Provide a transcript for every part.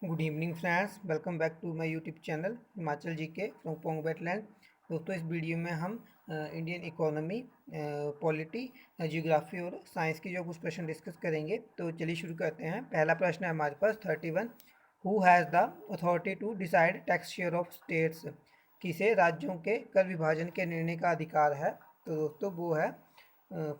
Good evening friends, welcome back to my YouTube channel Himachal G K from Pong wetland. दोस्तों, इस video में हम Indian economy, polity, geography और science की जो कुछ प्रश्न डिस्कस करेंगे। तो चलिए शुरू करते हैं। पहला प्रश्न है हमारे पास 31। Who has the authority to decide tax share of states? किसे राज्यों के कर विभाजन के निर्णय का अधिकार है? तो दोस्तों वो है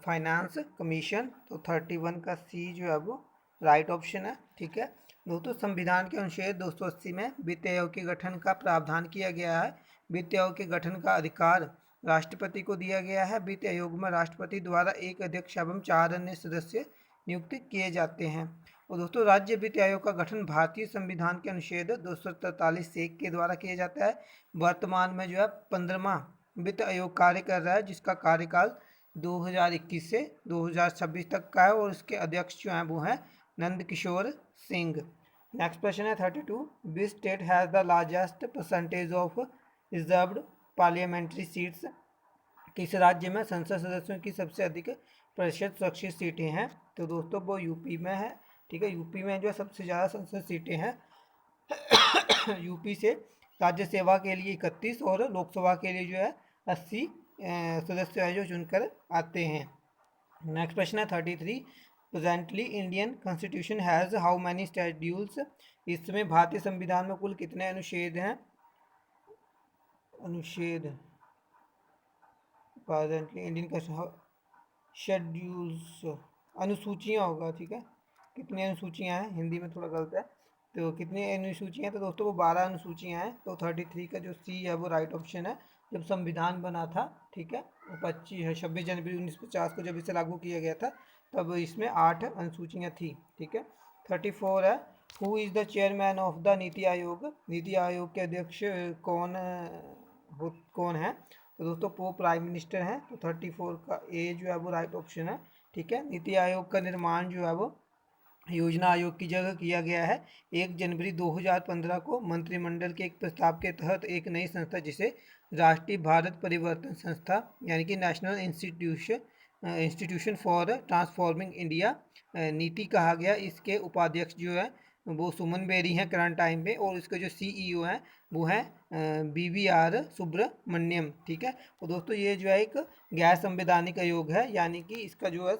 फाइनेंस कमीशन। तो 31 का सी जो है वो राइट ऑप्शन है। ठीक है दोस्तों, संविधान के अनुच्छेद 280 में वित्त आयोग के गठन का प्रावधान किया गया है। वित्त आयोग के गठन का अधिकार राष्ट्रपति को दिया गया है। वित्त आयोग में राष्ट्रपति द्वारा एक अध्यक्ष एवं 4 अन्य सदस्य नियुक्त किए जाते हैं। और दोस्तों, राज्य वित्त आयोग का गठन भारतीय संविधान के अनुच्छेद 243 एक के द्वारा किया जाता है। वर्तमान में जो है 15वां वित्त आयोग कार्य कर रहा है, जिसका कार्यकाल 2021 से 2026 तक का है, और इसके अध्यक्ष जो हैं वो हैं नंद किशोर सिंह। नेक्स्ट क्वेश्चन है 32। Which state has the largest percentage of reserved parliamentary seats? किस राज्य में संसद सदस्यों की सबसे अधिक प्रतिशत सुरक्षित सीटें हैं? तो दोस्तों वो यूपी में है। ठीक है, यूपी में जो सबसे ज़्यादा संसद सीटें हैं। यूपी से राज्य सेवा के लिए 31 और लोकसभा के लिए जो है 80 सदस्य है जो चुनकर आते हैं। नेक्स्ट क्वेश्चन है 33। Presently Indian constitution has how many schedules? इस समय भारतीय संविधान में कुल कितने अनुच्छेद हैं? अनुच्छेद प्रेजेंटली इंडियन शेड्यूल्स, अनुसूचियाँ होगा। ठीक है, कितनी अनुसूचियाँ हैं, हिंदी में थोड़ा गलत है। तो कितनी अनुसूचियाँ हैं? तो दोस्तों वो 12 अनुसूचियाँ हैं। तो 33 का जो सी है वो राइट ऑप्शन है। जब संविधान बना था, ठीक है, वो 26 जनवरी 1950 को जब इसे लागू किया गया था, तब इसमें 8 अनुसूचियाँ थी। ठीक है, 34 है। Who is the chairman of the NITI Aayog? NITI Aayog के अध्यक्ष कौन है? तो दोस्तों वो प्राइम मिनिस्टर हैं। तो 34 का ए जो है वो राइट ऑप्शन है। ठीक है, नीति आयोग का निर्माण जो है वो योजना आयोग की जगह किया गया है। 1 जनवरी 2015 को मंत्रिमंडल के एक प्रस्ताव के तहत एक नई संस्था, जिसे राष्ट्रीय भारत परिवर्तन संस्था यानी कि national institution for transforming India नीति कहा गया। इसके उपाध्यक्ष जो है वो सुमन बेरी हैं करंट टाइम पे, और इसके जो सीईओ हैं वो हैं BVR सुब्रमण्यम। ठीक है, और दोस्तों ये जो है एक गैर संवैधानिक आयोग है, यानी कि इसका जो है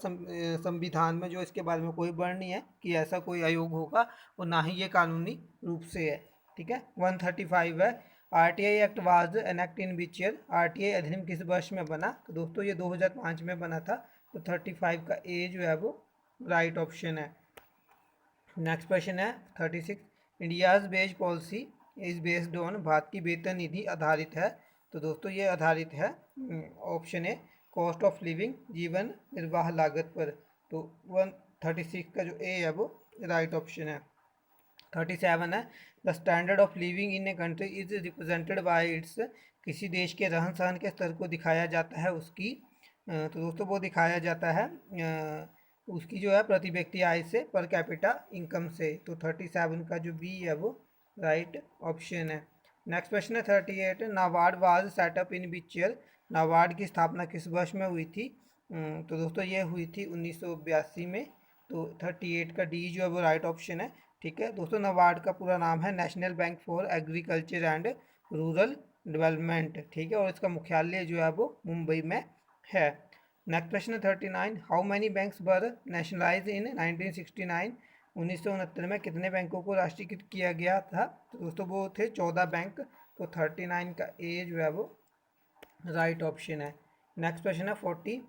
संविधान में जो इसके बारे में कोई वर्ण नहीं है कि ऐसा कोई आयोग होगा, और ना ही ये कानूनी रूप से है। ठीक है, 135 है। RTI act was enact in which year? RTI अधिनियम किस वर्ष में बना? तो दोस्तों ये 2005 में बना था। तो 35 का ए जो है वो राइट ऑप्शन है। नेक्स्ट क्वेश्चन है 36। India's wage policy is based on? भारत की वेतन नीति आधारित है। तो दोस्तों ये आधारित है option A cost of living, जीवन निर्वाह लागत पर। तो 136 का जो ए है वो राइट ऑप्शन है। 37 है। The standard of living in a country is represented by it's? किसी देश के रहन सहन के स्तर को दिखाया जाता है उसकी तो दोस्तों वो दिखाया जाता है उसकी जो है प्रति व्यक्ति आय से, पर कैपिटा इनकम से। तो 37 का जो बी है वो राइट ऑप्शन है। नेक्स्ट क्वेश्चन है 38। NABARD was setup in which year? NABARD की स्थापना किस वर्ष में हुई थी? तो दोस्तों ये हुई थी 1982 में। तो 38 का डी जो है वो राइट ऑप्शन है। ठीक है दोस्तों, नाबार्ड का पूरा नाम है national bank for agriculture and rural development. ठीक है, और इसका मुख्यालय जो है वो मुंबई में है। नेक्स्ट क्वेश्चन है 39। How many banks were nationalise इन 1969? 1969 में कितने बैंकों को राष्ट्रीयकृत किया गया था? तो दोस्तों वो थे 14 बैंक। तो 39 का ए जो है वो राइट ऑप्शन है। नेक्स्ट क्वेश्चन है 40।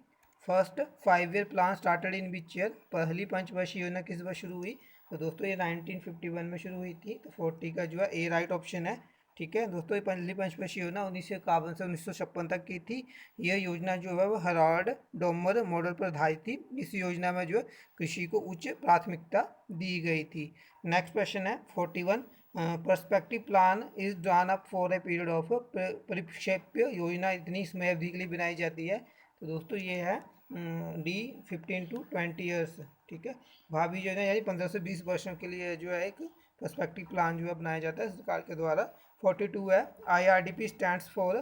First 5 year plan started in which year? पहली पंचवर्षीय योजना किस वर्ष शुरू हुई? तो दोस्तों ये 1951 में शुरू हुई थी। तो 40 का जो है ए राइट ऑप्शन है। ठीक है दोस्तों, ये पहली पंचवर्षीय योजना 1951 से 1956 तक की थी। यह योजना जो है वो हरार्ड डोमर मॉडल पर आधारित थी। इस योजना में जो है कृषि को उच्च प्राथमिकता दी गई थी। नेक्स्ट क्वेश्चन है 41। Perspective plan is drawn up for a period of? परिक्षेप्य योजना इतनी समय अवधि के लिए बनाई जाती है? तो दोस्तों ये है डी 15 to 20 ईयर्स। ठीक है, भावी योजना यानी 15 से 20 वर्षों के लिए जो है एक पर्सपेक्टिव प्लान जो है बनाया जाता है सरकार के द्वारा। 42 है। IRDP stands for?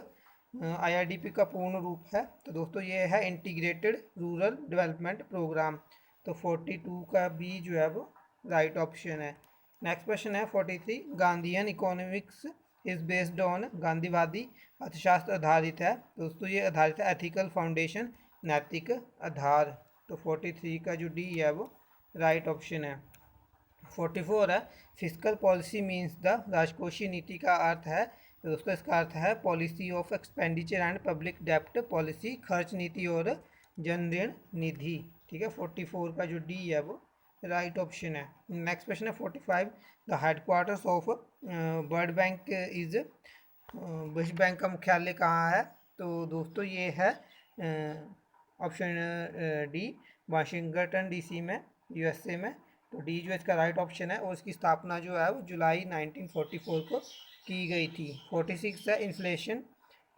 IRDP का पूर्ण रूप है? तो दोस्तों ये है इंटीग्रेटेड रूरल डेवलपमेंट प्रोग्राम। तो 42 का बी जो है वो राइट ऑप्शन है। नेक्स्ट क्वेश्चन है 43, Gandhian economics is based on, गांधीवादी अर्थशास्त्र आधारित है। दोस्तों ये आधारित है एथिकल फाउंडेशन, नैतिक आधार। तो 43 का जो डी है वो राइट ऑप्शन है। 44 है, फिजिकल पॉलिसी मीन्स द, राजकोषीय नीति का अर्थ है, तो दोस्तों इसका अर्थ है policy of expenditure and public डेप्ट पॉलिसी, खर्च नीति और जन ऋण निधि। ठीक है, 44 का जो डी है वो राइट ऑप्शन है। नेक्स्ट क्वेश्चन है 45, the headquarters of world bank is, विश्व बैंक का मुख्यालय कहाँ है? तो दोस्तों ये है ऑप्शन डी, वाशिंगटन डीसी में, यूएसए में। तो डी जो इसका राइट ऑप्शन है, और इसकी स्थापना जो है वो जुलाई 1944 को की गई थी। 46 है, inflation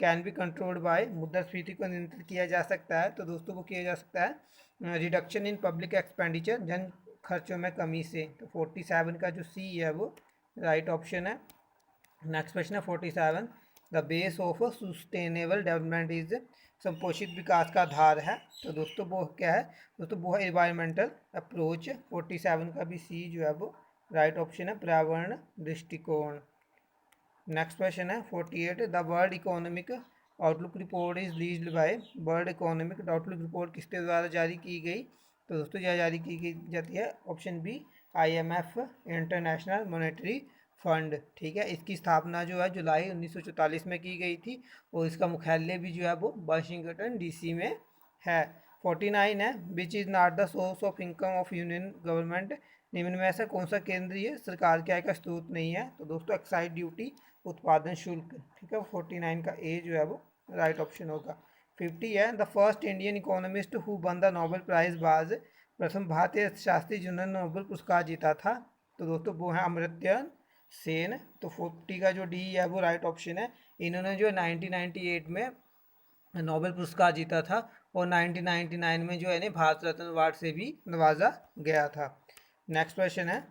can be controlled by, मुद्रास्फीति को नियंत्रित किया जा सकता है। तो दोस्तों वो किया जा सकता है रिडक्शन इन पब्लिक एक्सपेंडिचर, जन खर्चों में कमी से। तो 47 का जो सी है वो राइट ऑप्शन है। नेक्स्ट क्वेश्चन है 47, the base of sustainable development is, संपोषित विकास का आधार है। तो दोस्तों वो क्या है? दोस्तों वो है एनवायरमेंटल अप्रोच। 47 का भी सी जो है वो राइट ऑप्शन है, पर्यावरण दृष्टिकोण। नेक्स्ट क्वेश्चन है 48, the world economic outlook report is released by, world economic outlook report किसके द्वारा जारी की गई? तो दोस्तों यह जारी की जाती है option b, IMF, international monetary fund. ठीक है, इसकी स्थापना जो है जुलाई 1944 में की गई थी, और इसका मुख्यालय भी जो है वो वाशिंगटन डीसी में है। 49 है, which is not the source of income of union government, निम्न में ऐसा कौन सा केंद्रीय सरकार के आय का स्रोत नहीं है? तो दोस्तों एक्साइज ड्यूटी, उत्पादन शुल्क। ठीक है, 49 का ए जो है वो राइट ऑप्शन होगा। 50 है, the first Indian economist who won the Nobel prize was, प्रथम भारतीय अर्थशास्त्री जिन्होंने नोबेल पुरस्कार जीता था। तो दोस्तों वो है अमर्त्य सेन। तो 40 का जो डी है वो राइट ऑप्शन है। इन्होंने जो 1998 में नोबेल पुरस्कार जीता था, और 1999 में जो है भारत रत्न अवार्ड से भी नवाजा गया था। नेक्स्ट क्वेश्चन है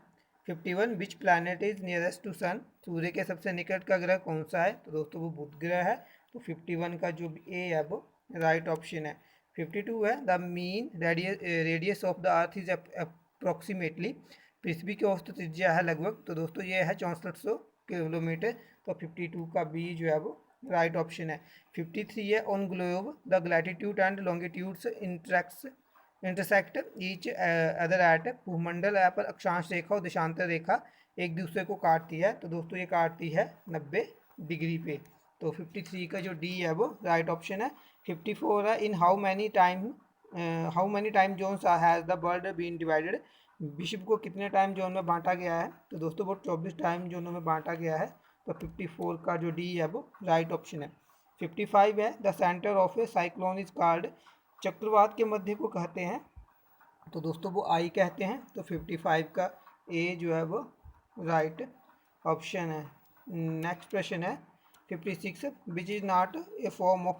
51, which planet is nearest to sun, सूर्य के सबसे निकट का ग्रह कौन सा है? तो दोस्तों वो बुध ग्रह है। तो 51 का जो ए है वो राइट ऑप्शन है। 52 है, the mean radius of the earth is approximately, पृथ्वी की औसत त्रिज्या है लगभग। तो दोस्तों ये है 6400 किलोमीटर। तो 52 का बी जो है वो राइट ऑप्शन है। 53 है, on globe the latitude and longitudes intersect each other at, भूमंडल पर अक्षांश रेखा और देशांतर रेखा एक दूसरे को काटती है। तो दोस्तों ये काटती है 90 डिग्री पे। तो 53 का जो डी है वो राइट ऑप्शन है। 54 है, in how many time zones has the world been divided, विश्व को कितने टाइम जोन में बांटा गया है? तो दोस्तों वो 24 टाइम जोनों में बांटा गया है। तो 54 का जो डी है वो राइट ऑप्शन है। 55 है, the centre of A cyclone is called, चक्रवात के मध्य को कहते हैं। तो दोस्तों वो आई कहते हैं। तो 55 का ए जो है वो राइट ऑप्शन है। नेक्स्ट क्वेश्चन है 56, which is not a form of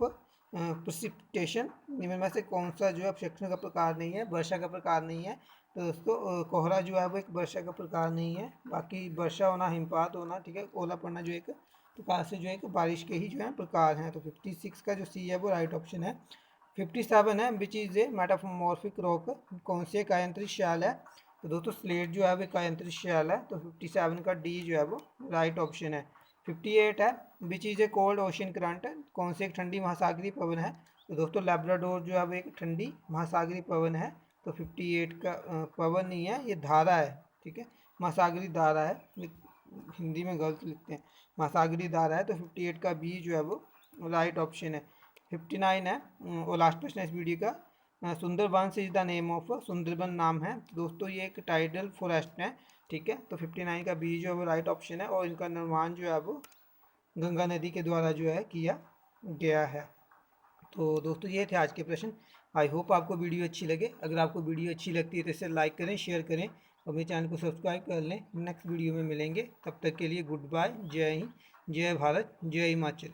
precipitation, निम्न में से कौन सा जो है अपक्षेपण का प्रकार नहीं है, वर्षा का प्रकार नहीं है? तो दोस्तों कोहरा जो है वो एक वर्षा का प्रकार नहीं है। बाकी वर्षा होना, हिमपात होना, ठीक है, ओला पड़ना जो एक प्रकार से जो है बारिश के ही जो है प्रकार हैं। तो 56 का जो सी है वो राइट ऑप्शन है। 57 है, which is a metamorphic rock, कौन से कायांतरित शैल है? तो दोस्तों स्लेट जो है वो कायांतरित शैल है। तो 57 का डी जो है वो राइट ऑप्शन है। 58 है, which is a cold ocean current, कौन से एक ठंडी महासागरीय पवन है? तो दोस्तों लैब्राडोर जो है वो एक ठंडी महासागरीय पवन है। तो 58 का पवन नहीं है, ये धारा है। ठीक है, महासागरीय धारा है, हिंदी में गलत लिखते हैं, महासागरीय धारा है। तो 58 का बी जो है वो राइट ऑप्शन है। 59 है, और लास्ट क्वेश्चन है इस वीडियो का, Sundarban is the name of, Sundarban नाम है। तो दोस्तों ये एक टाइडल फॉरेस्ट है। ठीक है, तो 59 का बी जो है वो राइट ऑप्शन है, और इनका निर्माण जो है वो गंगा नदी के द्वारा जो है किया गया है। तो दोस्तों ये थे आज के प्रश्न। आई होप आपको वीडियो अच्छी लगे। अगर आपको वीडियो अच्छी लगती है तो इसे लाइक करें, शेयर करें, और मेरे चैनल को सब्सक्राइब कर लें। नेक्स्ट वीडियो में मिलेंगे, तब तक के लिए गुड बाय, जय हिंद, जय भारत, जय हिमाचल।